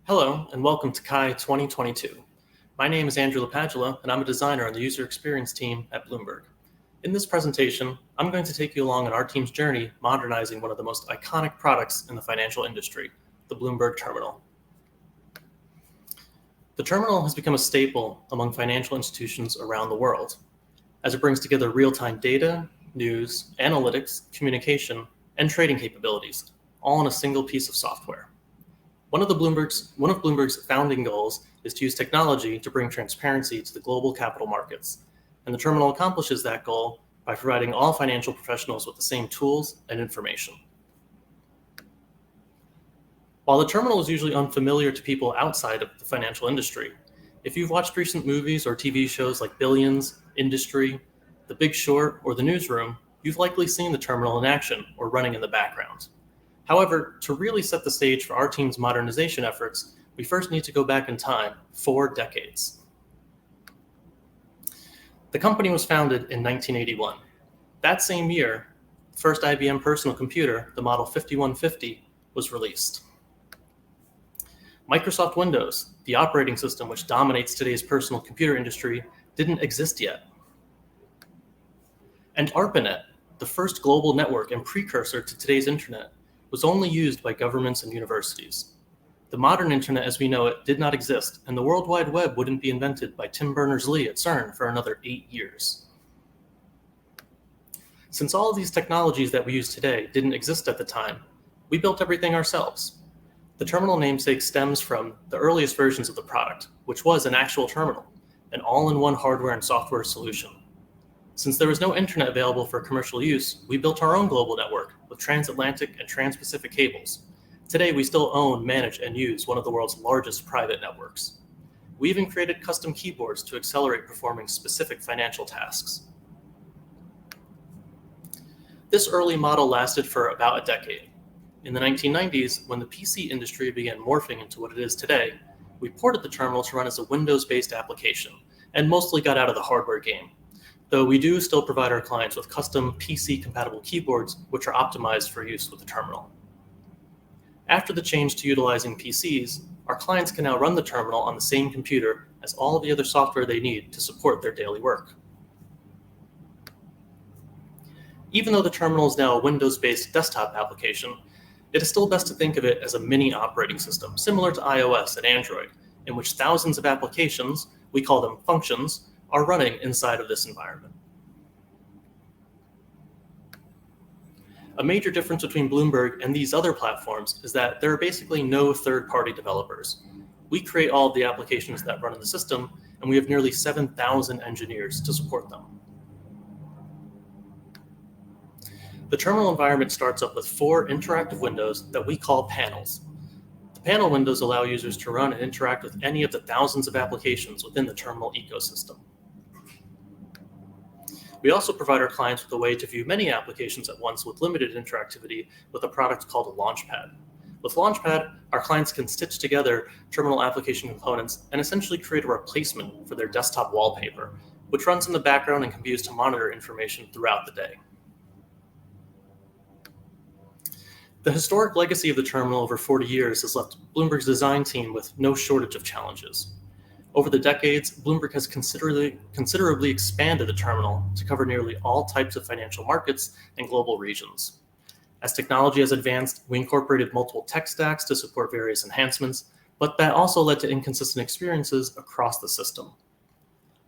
Hello, and welcome to CHI 2022. My name is Padula, and I'm a designer on the user experience team at Bloomberg. In this presentation, I'm going to take you along on our team's journey modernizing one of the most iconic products in the financial industry, the Bloomberg Terminal. The terminal has become a staple among financial institutions around the world, as it brings together real-time data, news, analytics, communication, and trading capabilities, all in a single piece of software. One of Bloomberg's founding goals is to use technology to bring transparency to the global capital markets, and the terminal accomplishes that goal by providing all financial professionals with the same tools and information. While the terminal is usually unfamiliar to people outside of the financial industry, if you've watched recent movies or TV shows like Billions, Industry, The Big Short, or The Newsroom, you've likely seen the terminal in action or running in the background. However, to really set the stage for our team's modernization efforts, we first need to go back in time 4 decades. The company was founded in 1981. That same year, the first IBM personal computer, the Model 5150, was released. Microsoft Windows, the operating system which dominates today's personal computer industry, didn't exist yet. And ARPANET, the first global network and precursor to today's internet, was only used by governments and universities. The modern internet as we know it did not exist, and the World Wide Web wouldn't be invented by Tim Berners-Lee at CERN for another 8 years. Since all of these technologies that we use today didn't exist at the time, we built everything ourselves. The terminal namesake stems from the earliest versions of the product, which was an actual terminal, an all-in-one hardware and software solution. Since there was no internet available for commercial use, we built our own global network with transatlantic and trans-Pacific cables. Today, we still own, manage, and use one of the world's largest private networks. We even created custom keyboards to accelerate performing specific financial tasks. This early model lasted for about a decade. In the 1990s, when the PC industry began morphing into what it is today, we ported the terminal to run as a Windows-based application and mostly got out of the hardware game, though we do still provide our clients with custom PC-compatible keyboards which are optimized for use with the terminal. After the change to utilizing PCs, our clients can now run the terminal on the same computer as all of the other software they need to support their daily work. Even though the terminal is now a Windows-based desktop application, it is still best to think of it as a mini operating system, similar to iOS and Android, in which thousands of applications, we call them functions, are running inside of this environment. A major difference between Bloomberg and these other platforms is that there are basically no third-party developers. We create all of the applications that run in the system, and we have nearly 7,000 engineers to support them. The terminal environment starts up with 4 interactive windows that we call panels. The panel windows allow users to run and interact with any of the thousands of applications within the terminal ecosystem. We also provide our clients with a way to view many applications at once with limited interactivity with a product called a Launchpad. With Launchpad, our clients can stitch together terminal application components and essentially create a replacement for their desktop wallpaper, which runs in the background and can be used to monitor information throughout the day. The historic legacy of the terminal over 40 years has left Bloomberg's design team with no shortage of challenges. Over the decades, Bloomberg has considerably expanded the terminal to cover nearly all types of financial markets and global regions. As technology has advanced, we incorporated multiple tech stacks to support various enhancements, but that also led to inconsistent experiences across the system.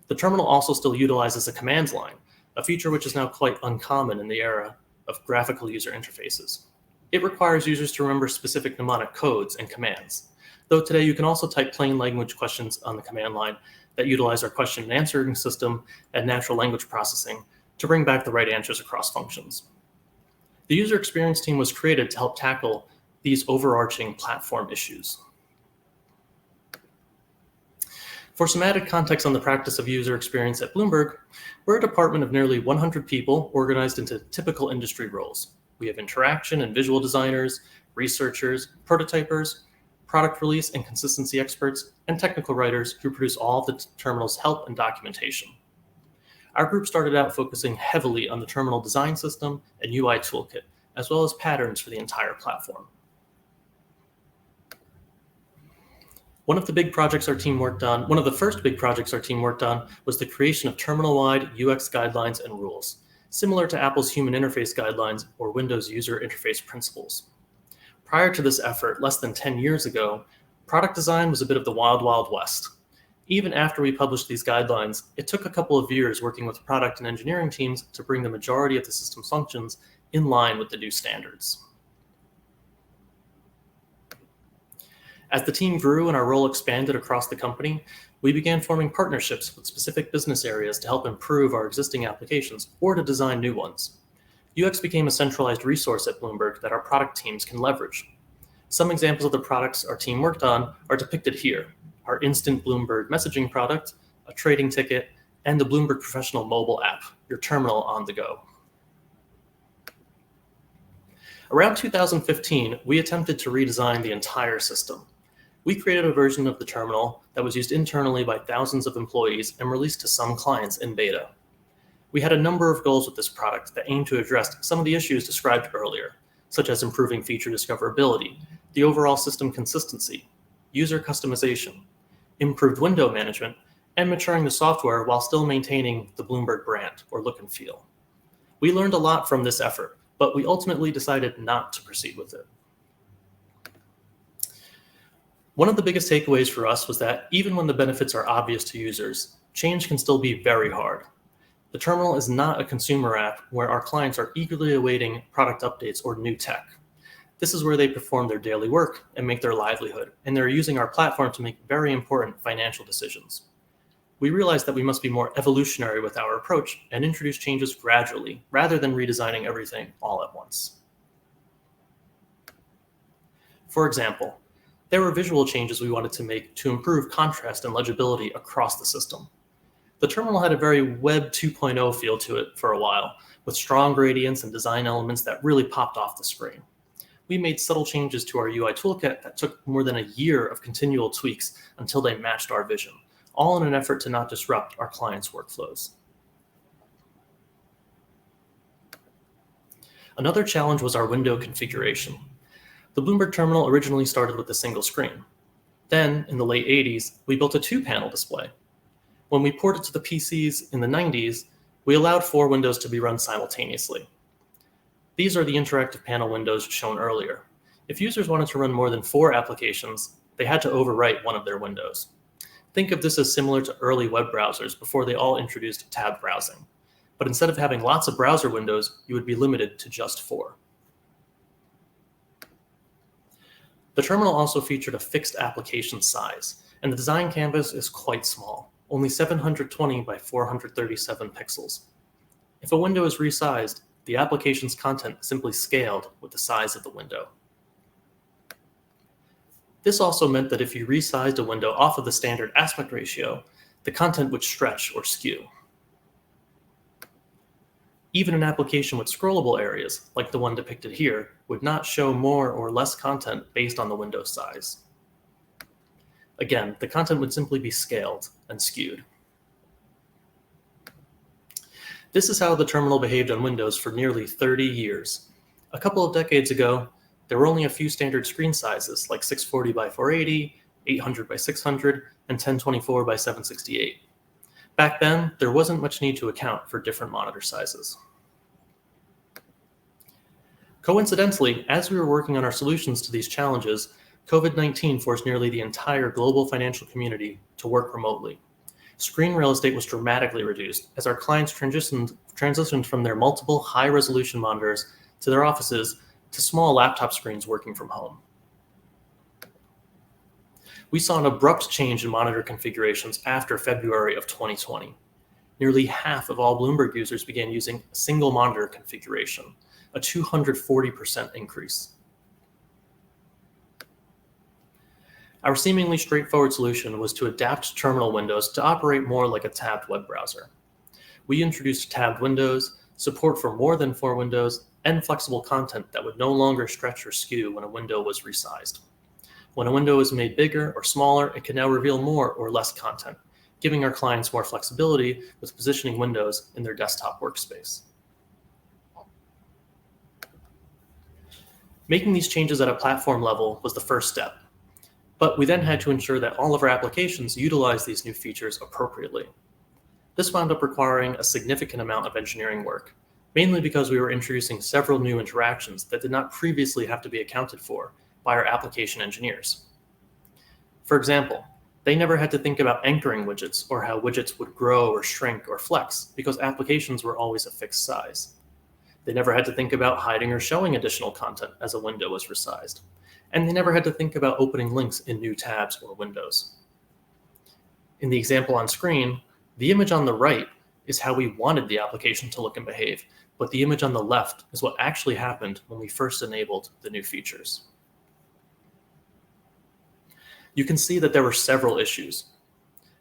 The terminal also still utilizes a commands line, a feature which is now quite uncommon in the era of graphical user interfaces. It requires users to remember specific mnemonic codes and commands, though today you can also type plain language questions on the command line that utilize our question and answering system and natural language processing to bring back the right answers across functions. The user experience team was created to help tackle these overarching platform issues. For some added context on the practice of user experience at Bloomberg, we're a department of nearly 100 people organized into typical industry roles. We have interaction and visual designers, researchers, prototypers, product release and consistency experts, and technical writers who produce all of the terminal's help and documentation. Our group started out focusing heavily on the terminal design system and UI toolkit, as well as patterns for the entire platform. One of the first big projects our team worked on was the creation of terminal-wide UX guidelines and rules, similar to Apple's human interface guidelines or Windows user interface principles. Prior to this effort, less than 10 years ago, product design was a bit of the wild, wild west. Even after we published these guidelines, it took a couple of years working with product and engineering teams to bring the majority of the system's functions in line with the new standards. As the team grew and our role expanded across the company, we began forming partnerships with specific business areas to help improve our existing applications or to design new ones. UX became a centralized resource at Bloomberg that our product teams can leverage. Some examples of the products our team worked on are depicted here: our instant Bloomberg messaging product, a trading ticket, and the Bloomberg Professional mobile app, your terminal on the go. Around 2015, we attempted to redesign the entire system. We created a version of the terminal that was used internally by thousands of employees and released to some clients in beta. We had a number of goals with this product that aimed to address some of the issues described earlier, such as improving feature discoverability, the overall system consistency, user customization, improved window management, and maturing the software while still maintaining the Bloomberg brand or look and feel. We learned a lot from this effort, but we ultimately decided not to proceed with it. One of the biggest takeaways for us was that even when the benefits are obvious to users, change can still be very hard. The terminal is not a consumer app where our clients are eagerly awaiting product updates or new tech. This is where they perform their daily work and make their livelihood, and they're using our platform to make very important financial decisions. We realized that we must be more evolutionary with our approach and introduce changes gradually, rather than redesigning everything all at once. For example, there were visual changes we wanted to make to improve contrast and legibility across the system. The terminal had a very Web 2.0 feel to it for a while, with strong gradients and design elements that really popped off the screen. We made subtle changes to our UI toolkit that took more than a year of continual tweaks until they matched our vision, all in an effort to not disrupt our clients' workflows. Another challenge was our window configuration. The Bloomberg terminal originally started with a single screen. Then, in the late 80s, we built a 2-panel display. When we ported to the PCs in the 90s, we allowed 4 windows to be run simultaneously. These are the interactive panel windows shown earlier. If users wanted to run more than 4 applications, they had to overwrite one of their windows. Think of this as similar to early web browsers before they all introduced tab browsing. But instead of having lots of browser windows, you would be limited to just 4. The terminal also featured a fixed application size, and the design canvas is quite small, only 720 by 437 pixels. If a window is resized, the application's content is simply scaled with the size of the window. This also meant that if you resized a window off of the standard aspect ratio, the content would stretch or skew. Even an application with scrollable areas, like the one depicted here, would not show more or less content based on the window size. Again, the content would simply be scaled and skewed. This is how the terminal behaved on Windows for nearly 30 years. A couple of decades ago, there were only a few standard screen sizes, like 640 by 480, 800 by 600, and 1024 by 768. Back then, there wasn't much need to account for different monitor sizes. Coincidentally, as we were working on our solutions to these challenges, COVID-19 forced nearly the entire global financial community to work remotely. Screen real estate was dramatically reduced as our clients transitioned from their multiple high-resolution monitors to their offices to small laptop screens working from home. We saw an abrupt change in monitor configurations after February of 2020. Nearly half of all Bloomberg users began using a single monitor configuration, a 240% increase. Our seemingly straightforward solution was to adapt terminal windows to operate more like a tabbed web browser. We introduced tabbed windows, support for more than 4 windows, and flexible content that would no longer stretch or skew when a window was resized. When a window is made bigger or smaller, it can now reveal more or less content, giving our clients more flexibility with positioning windows in their desktop workspace. Making these changes at a platform level was the first step. But we then had to ensure that all of our applications utilize these new features appropriately. This wound up requiring a significant amount of engineering work, mainly because we were introducing several new interactions that did not previously have to be accounted for by our application engineers. For example, they never had to think about anchoring widgets or how widgets would grow or shrink or flex because applications were always a fixed size. They never had to think about hiding or showing additional content as a window was resized. And they never had to think about opening links in new tabs or windows. In the example on screen, the image on the right is how we wanted the application to look and behave, but the image on the left is what actually happened when we first enabled the new features. You can see that there were several issues.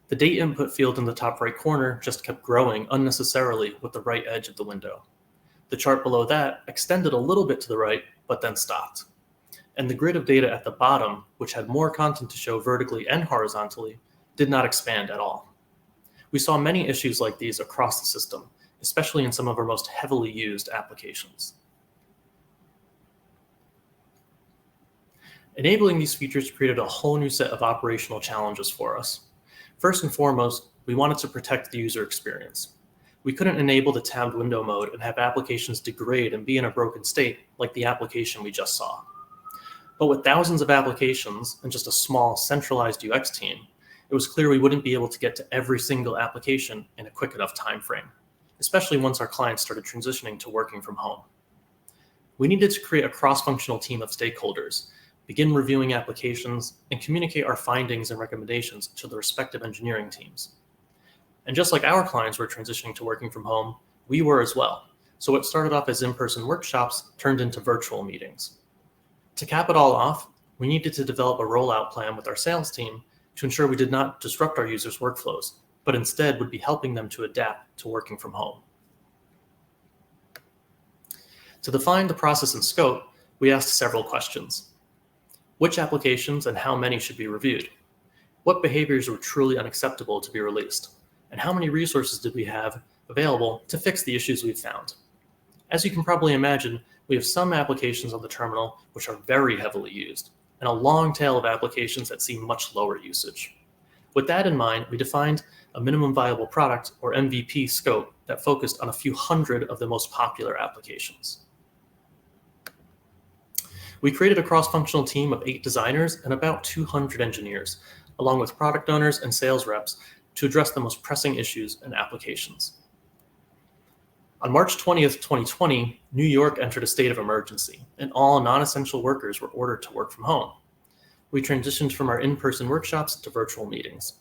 The date input field in the top right corner just kept growing unnecessarily with the right edge of the window. The chart below that extended a little bit to the right, but then stopped. And the grid of data at the bottom, which had more content to show vertically and horizontally, did not expand at all. We saw many issues like these across the system, especially in some of our most heavily used applications. Enabling these features created a whole new set of operational challenges for us. First and foremost, we wanted to protect the user experience. We couldn't enable the tabbed window mode and have applications degrade and be in a broken state like the application we just saw. But with thousands of applications and just a small centralized UX team, it was clear we wouldn't be able to get to every single application in a quick enough time frame, especially once our clients started transitioning to working from home. We needed to create a cross-functional team of stakeholders, begin reviewing applications, and communicate our findings and recommendations to the respective engineering teams. And just like our clients were transitioning to working from home, we were as well. So what started off as in-person workshops turned into virtual meetings. To cap it all off, we needed to develop a rollout plan with our sales team to ensure we did not disrupt our users' workflows, but instead would be helping them to adapt to working from home. To define the process and scope, we asked several questions. Which applications and how many should be reviewed? What behaviors were truly unacceptable to be released? And how many resources did we have available to fix the issues we've found? As you can probably imagine, we have some applications on the terminal which are very heavily used, and a long tail of applications that see much lower usage. With that in mind, we defined a minimum viable product, or MVP, scope that focused on a few hundred of the most popular applications. We created a cross-functional team of 8 designers and about 200 engineers, along with product owners and sales reps, to address the most pressing issues and applications. On March 20th, 2020, New York entered a state of emergency, and all non-essential workers were ordered to work from home. We transitioned from our in-person workshops to virtual meetings.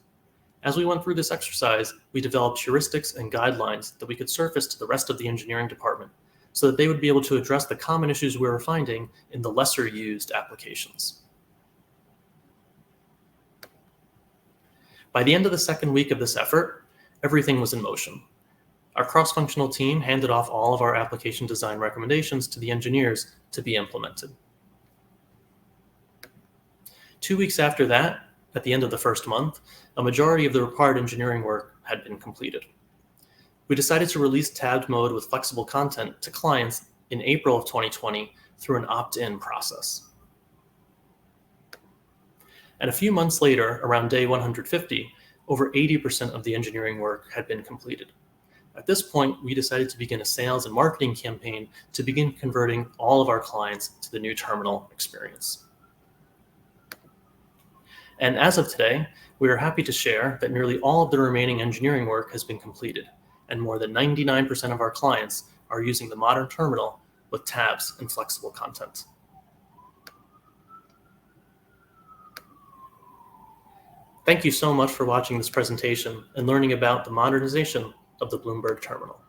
As we went through this exercise, we developed heuristics and guidelines that we could surface to the rest of the engineering department so that they would be able to address the common issues we were finding in the lesser used applications. By the end of the second week of this effort, everything was in motion. Our cross-functional team handed off all of our application design recommendations to the engineers to be implemented. 2 weeks after that, at the end of the first month, a majority of the required engineering work had been completed. We decided to release tabbed mode with flexible content to clients in April of 2020 through an opt-in process. And a few months later, around day 150, over 80% of the engineering work had been completed. At this point, we decided to begin a sales and marketing campaign to begin converting all of our clients to the new terminal experience. And as of today, we are happy to share that nearly all of the remaining engineering work has been completed, and more than 99% of our clients are using the modern terminal with tabs and flexible content. Thank you so much for watching this presentation and learning about the modernization of the Bloomberg Terminal.